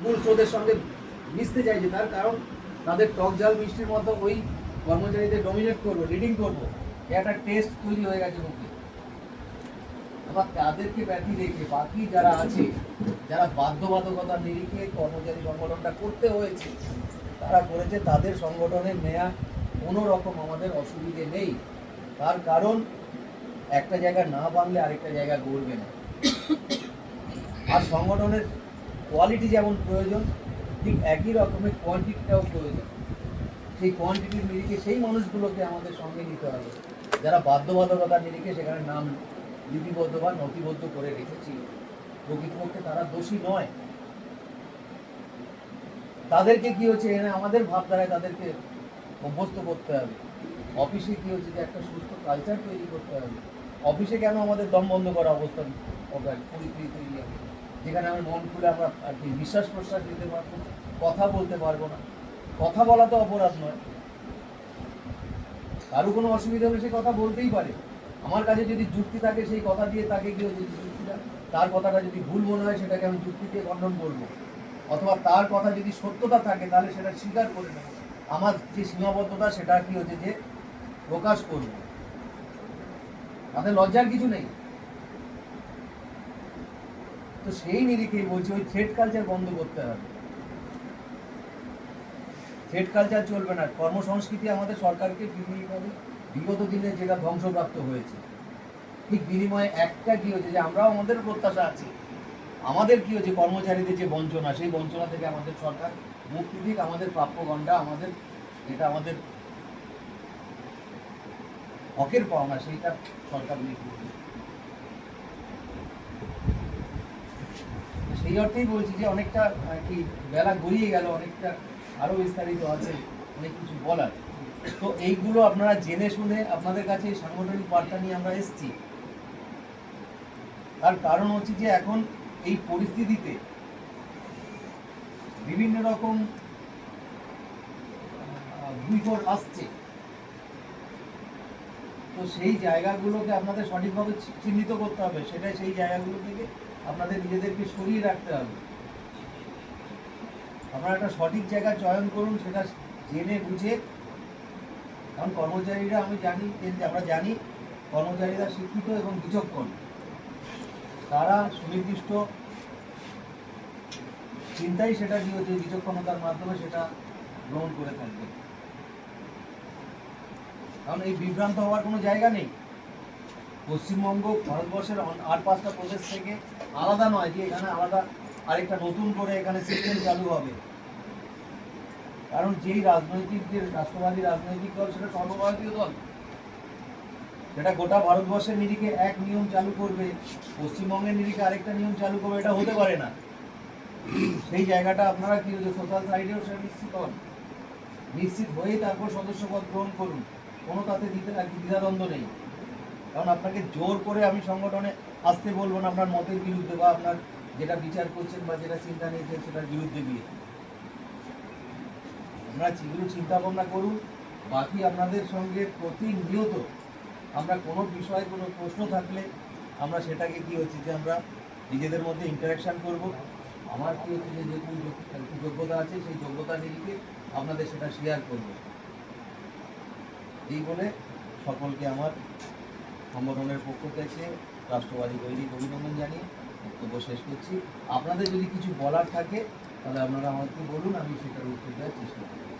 মূল স্রোতের সঙ্গে মিশতে চাইছে, তার কারণ তাদের টক ঝাল মিষ্টির মতো ওই কর্মচারীদের ডমিনেট করবো, লিডিং করবো, একটা টেস্ট তৈরি হয়ে গেছে মুখে। আবার তাদেরকে ব্যতি রেখে বাকি যারা আছে, যারা বাধ্যবাধকতার নিরিখে কর্মচারী সংগঠনটা করতে হয়েছে, তারা করেছে, তাদের সংগঠনের নেয়া কোনো রকম আমাদের অসুবিধে নেই। তার কারণ একটা জায়গা না বাঁধলে আরেকটা জায়গা গড়বে না। আর সংগঠনের কোয়ালিটি যেমন প্রয়োজন, ঠিক একই রকমের কোয়ান্টিটিটাও প্রয়োজন। সেই কোয়ান্টিটির নিরিখে সেই মানুষগুলোকে আমাদের সঙ্গে নিতে হবে, যারা বাধ্যবাধকতার নিরিখে সেখানে নাম লিপিবদ্ধ বা নথিবদ্ধ করে রেখেছি। প্রকৃতপক্ষে তারা দোষী নয়। তাদেরকে কি হচ্ছে, এনে আমাদের ভাবধারায় তাদেরকে অভ্যস্ত করতে হবে। অফিসে কি হচ্ছে যে একটা সুস্থ কালচার তৈরি করতে হবে। অফিসে কেন আমাদের দম বন্ধ করা অবস্থা পরিস্থিতি তৈরি হবে, যেখানে আমি মন খুলে আমরা আর কি নিঃশ্বাস প্রশ্বাস দিতে পারবো না, কথা বলতে পারবো না। কথা বলা তো অপরাধ নয়, কারো কোনো অসুবিধা হলে সে কথা বলতেই পারে। আমার কাছে যদি যুক্তি থাকে, সেই কথা দিয়ে তাকে কি হচ্ছে, যুক্তিটা তার কথাটা যদি ভুল মনে হয় সেটাকে আমি যুক্তি দিয়ে খণ্ডন করবো, অথবা তার কথা যদি সত্যতা থাকে তাহলে সেটা স্বীকার করে নেব। আমার যে সীমাবদ্ধতা সেটা কি হচ্ছে যে প্রকাশ করব, তাদের লজ্জার কিছু নেই। তো সেই নিরিখেই বলছি, ওই থ্রেড কালচার বন্ধ করতে হবে। থ্রেড কালচার চলবে না। কর্মসংস্কৃতি আমাদের সরকারকে ফিরিয়ে হবে। বিগত দিনে যেটা ধ্বংসপ্রাপ্ত হয়েছে, ঠিক বিনিময়ে একটা কি হয়েছে যে আমরাও আমাদের প্রত্যাশা আছে, আমাদের কি হচ্ছে কর্মচারীদের যে বঞ্চনা, সেই বঞ্চনা থেকে আমাদের সরকার মুক্তি দিক, আমাদের প্রাপ্য গণ্ডা, আমাদের এটা আমাদের হকের পাওনা, সেইটা সরকার নিয়ে করবে। সেই অর্থেই বলছি যে অনেকটা কি বেলা গড়িয়ে গেল, অনেকটা আরও বিস্তারিত আছে, অনেক কিছু বলার। তো এইগুলো আপনারা জেনে শুনে আপনাদের কাছে এই সাংগঠনিক বার্তা নিয়ে আমরা এসেছি। তার কারণ হচ্ছে যে এখন এই পরিস্থিতিতে বিভিন্ন রকম বিপদ আসছে। তো সেই জায়গাগুলোকে আপনাদের সঠিকভাবে চিহ্নিত করতে হবে, সেটাই সেই জায়গাগুলো থেকে আপনাদের নিজেদেরকে সরিয়ে রাখতে হবে। আপনারা একটা সঠিক জায়গা চয়ন করুন, সেটা জেনে বুঝে। কারণ কর্মচারীরা আমরা জানি কর্মচারীরা শিক্ষিত এবং বিচক্ষণ, তারা সুনির্দিষ্ট চিন্তাই সেটা কি হচ্ছে বিচক্ষণতার মাধ্যমে সেটা গ্রহণ করে থাকবে। কারণ এই বিভ্রান্ত হওয়ার কোনো জায়গা নেই। পশ্চিমবঙ্গ ভারতবর্ষের আর 5টা প্রদেশ থেকে আলাদা নয় যে এখানে আলাদা আরেকটা নতুন করে এখানে সিস্টেম চালু হবে। কারণ যেই রাষ্ট্রবাদী রাজনৈতিক দল, সেটা সর্বভারতীয় দল, সেটা গোটা ভারতবর্ষের নিরিখে এক নিয়ম চালু করবে, পশ্চিমবঙ্গের নিরিখে আরেকটা নিয়ম চালু করবে, এটা হতে পারে না। সেই জায়গাটা আপনারা কি হচ্ছে সোশ্যাল সাইডেও সেটা নিশ্চিত হন, নিশ্চিত হয়েই তারপর সদস্যপদ গ্রহণ করুন। কোনো তাতে দ্বিধাদ্বন্দ্ব নেই। কারণ আপনাকে জোর করে আমি সংগঠনে আসতে বলবো না আপনার মতের বিরুদ্ধে, বা আপনার যেটা বিচার করছেন বা যেটা চিন্তা নিয়েছেন সেটার বিরুদ্ধে গিয়ে। আপনারা সেগুলো চিন্তা ভাবনা করুন। বাকি আপনাদের সঙ্গে প্রতিনিয়ত আমরা কোনো বিষয়ে কোনো প্রশ্ন থাকলে আমরা সেটাকে কি হচ্ছে যে আমরা নিজেদের মধ্যে ইন্টারাকশান করব। আমার কি হচ্ছে যে যোগ্যতা আছে, সেই যোগ্যতা নিরিখে আপনাদের সেটা শেয়ার করব। এই বলে সকলকে আমার সংগঠনের পক্ষ থেকে রাষ্ট্রবাদী দৈনিক অভিনন্দন জানিয়ে বক্তব্য শেষ করছি। আপনাদের যদি কিছু বলার থাকে তাহলে আপনারা আমাকে বলুন, আমি সেটার উত্তর দেওয়ার চেষ্টা করব।